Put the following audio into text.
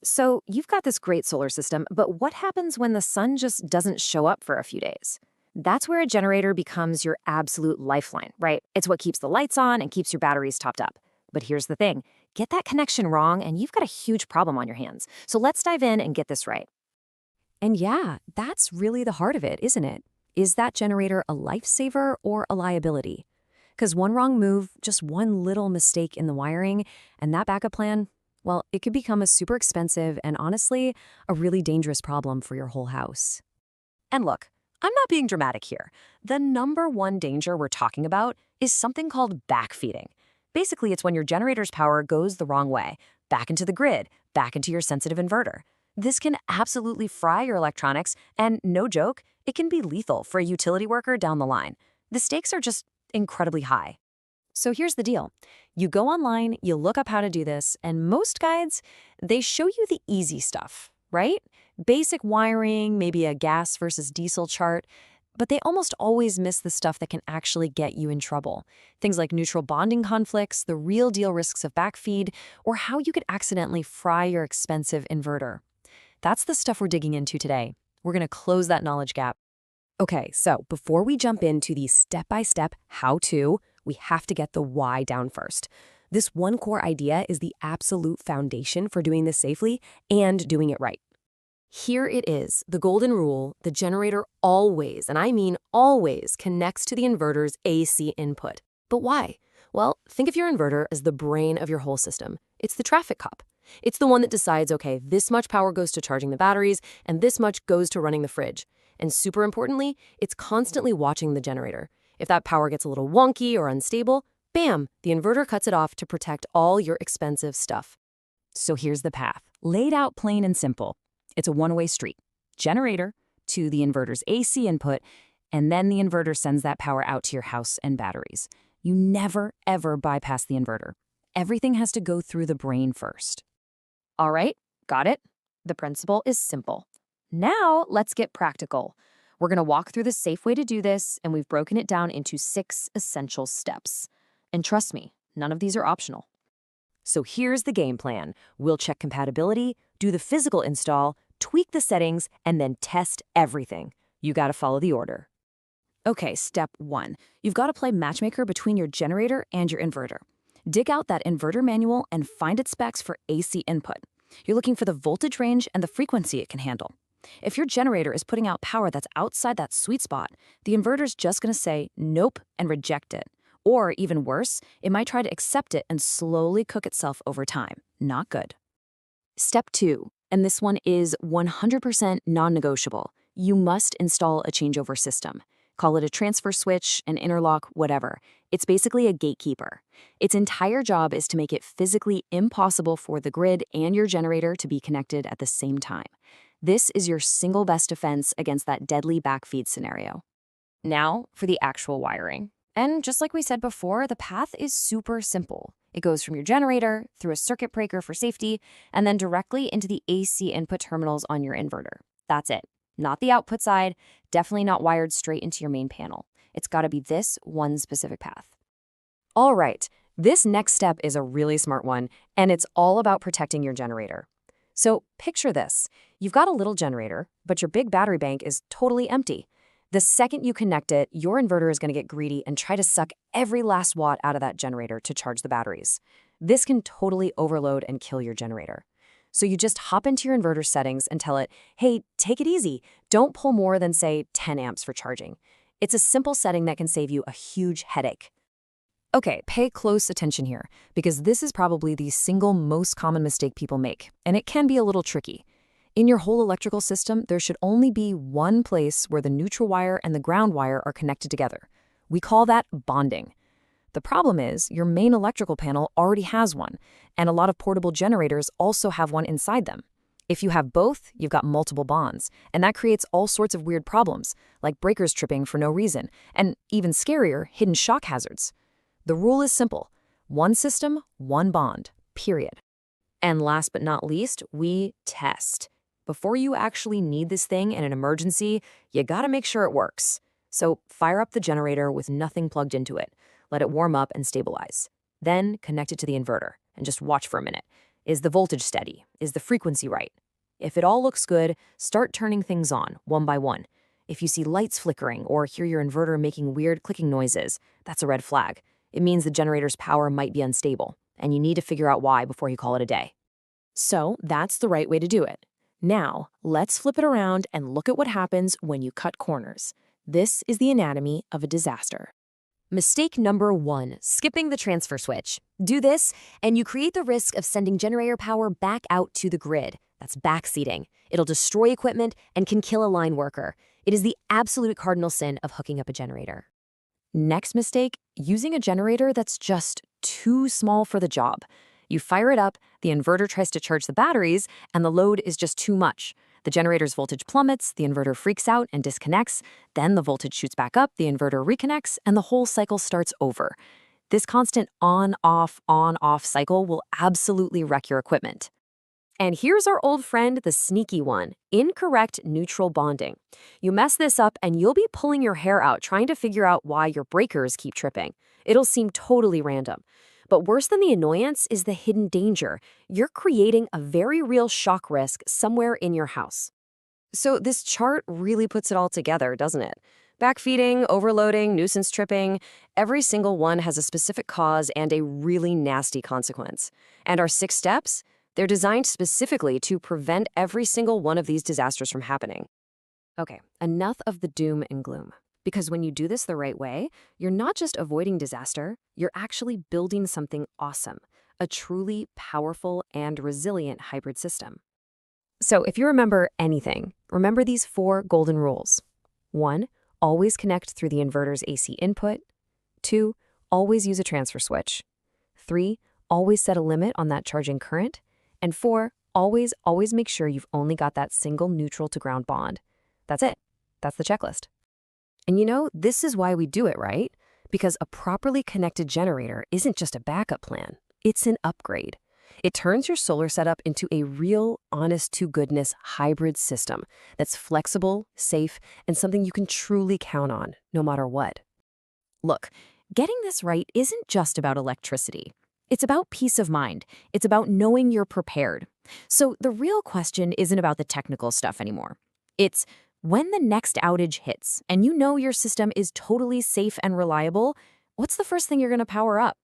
So you've got this great solar system, but what happens when the sun just doesn't show up for a few days? That's where a generator becomes your absolute lifeline, right? It's what keeps the lights on and keeps your batteries topped up. But here's the thing, get that connection wrong, and you've got a huge problem on your hands. So let's dive in and get this right. And yeah, that's really the heart of it, isn't it? Is that generator a lifesaver or a liability? Because one wrong move, just one little mistake in the wiring, and that backup plan, well, it could become a super expensive and honestly, a really dangerous problem for your whole house. And look, I'm not being dramatic here. The number one danger we're talking about is something called backfeeding. Basically, it's when your generator's power goes the wrong way, back into the grid, back into your sensitive inverter. This can absolutely fry your electronics, and no joke, it can be lethal for a utility worker down the line. The stakes are just incredibly high. So here's the deal. You go online, you look up how to do this, and most guides, they show you the easy stuff, right? Basic wiring, maybe a gas versus diesel chart, but they almost always miss the stuff that can actually get you in trouble. Things like neutral bonding conflicts, the real deal risks of backfeed, or how you could accidentally fry your expensive inverter. That's the stuff we're digging into today. We're going to close that knowledge gap. Okay, so before we jump into the step-by-step how-to, we have to get the why down first. This one core idea is the absolute foundation for doing this safely and doing it right. Here it is, the golden rule: the generator always, and I mean always, connects to the inverter's AC input. But why? Well, think of your inverter as the brain of your whole system. It's the traffic cop. It's the one that decides, okay, this much power goes to charging the batteries, and this much goes to running the fridge. And super importantly, it's constantly watching the generator. If that power gets a little wonky or unstable, bam, the inverter cuts it off to protect all your expensive stuff. So here's the path, laid out plain and simple. It's a one-way street. Generator to the inverter's AC input, and then the inverter sends that power out to your house and batteries. You never, ever bypass the inverter. Everything has to go through the brain first. All right, got it? The principle is simple. Now let's get practical. We're going to walk through the safe way to do this, and we've broken it down into 6 essential steps. And trust me, none of these are optional. So here's the game plan. We'll check compatibility, do the physical install, tweak the settings, and then test everything. You gotta follow the order. Okay, step 1. You've got to play matchmaker between your generator and your inverter. Dig out that inverter manual and find its specs for AC input. You're looking for the voltage range and the frequency it can handle. If your generator is putting out power that's outside that sweet spot, the inverter's just going to say nope and reject it. Or even worse, it might try to accept it and slowly cook itself over time. Not good. Step 2, and this one is 100% non-negotiable. You must install a changeover system. Call it a transfer switch, an interlock, whatever. It's basically a gatekeeper. Its entire job is to make it physically impossible for the grid and your generator to be connected at the same time. This is your single best defense against that deadly backfeed scenario. Now for the actual wiring. And just like we said before, the path is super simple. It goes from your generator, through a circuit breaker for safety, and then directly into the AC input terminals on your inverter. That's it. Not the output side, definitely not wired straight into your main panel. It's got to be this one specific path. All right, this next step is a really smart one, and it's all about protecting your generator. So picture this. You've got a little generator, but your big battery bank is totally empty. The second you connect it, your inverter is going to get greedy and try to suck every last watt out of that generator to charge the batteries. This can totally overload and kill your generator. So you just hop into your inverter settings and tell it, hey, take it easy. Don't pull more than, say, 10 amps for charging. It's a simple setting that can save you a huge headache. Okay, pay close attention here, because this is probably the single most common mistake people make, and it can be a little tricky. In your whole electrical system, there should only be one place where the neutral wire and the ground wire are connected together. We call that bonding. The problem is your main electrical panel already has one, and a lot of portable generators also have one inside them. If you have both, you've got multiple bonds, and that creates all sorts of weird problems, like breakers tripping for no reason, and even scarier, hidden shock hazards. The rule is simple: one system, one bond, period. And last but not least, we test. Before you actually need this thing in an emergency, you gotta make sure it works. So fire up the generator with nothing plugged into it. Let it warm up and stabilize. Then connect it to the inverter and just watch for a minute. Is the voltage steady? Is the frequency right? If it all looks good, start turning things on, one by one. If you see lights flickering or hear your inverter making weird clicking noises, that's a red flag. It means the generator's power might be unstable, and you need to figure out why before you call it a day. So that's the right way to do it. Now, let's flip it around and look at what happens when you cut corners. This is the anatomy of a disaster. Mistake number 1, skipping the transfer switch. Do this, and you create the risk of sending generator power back out to the grid. That's backseating. It'll destroy equipment and can kill a line worker. It is the absolute cardinal sin of hooking up a generator. Next mistake, using a generator that's just too small for the job. You fire it up, the inverter tries to charge the batteries, and the load is just too much. The generator's voltage plummets, the inverter freaks out and disconnects, then the voltage shoots back up, the inverter reconnects, and the whole cycle starts over. This constant on-off cycle will absolutely wreck your equipment. And here's our old friend, the sneaky one, incorrect neutral bonding. You mess this up and you'll be pulling your hair out trying to figure out why your breakers keep tripping. It'll seem totally random. But worse than the annoyance is the hidden danger. You're creating a very real shock risk somewhere in your house. So this chart really puts it all together, doesn't it? Backfeeding, overloading, nuisance tripping, every single one has a specific cause and a really nasty consequence. And our 6 steps? They're designed specifically to prevent every single one of these disasters from happening. Okay, enough of the doom and gloom. Because when you do this the right way, you're not just avoiding disaster, you're actually building something awesome, a truly powerful and resilient hybrid system. So if you remember anything, remember these 4 golden rules. 1, always connect through the inverter's AC input. 2, always use a transfer switch. 3, always set a limit on that charging current. And 4, always make sure you've only got that single neutral to ground bond. That's it. That's the checklist. And you know, this is why we do it, right? Because a properly connected generator isn't just a backup plan. It's an upgrade. It turns your solar setup into a real, honest-to-goodness hybrid system that's flexible, safe, and something you can truly count on, no matter what. Look, getting this right isn't just about electricity. It's about peace of mind. It's about knowing you're prepared. So the real question isn't about the technical stuff anymore. It's when the next outage hits and you know your system is totally safe and reliable, what's the first thing you're going to power up?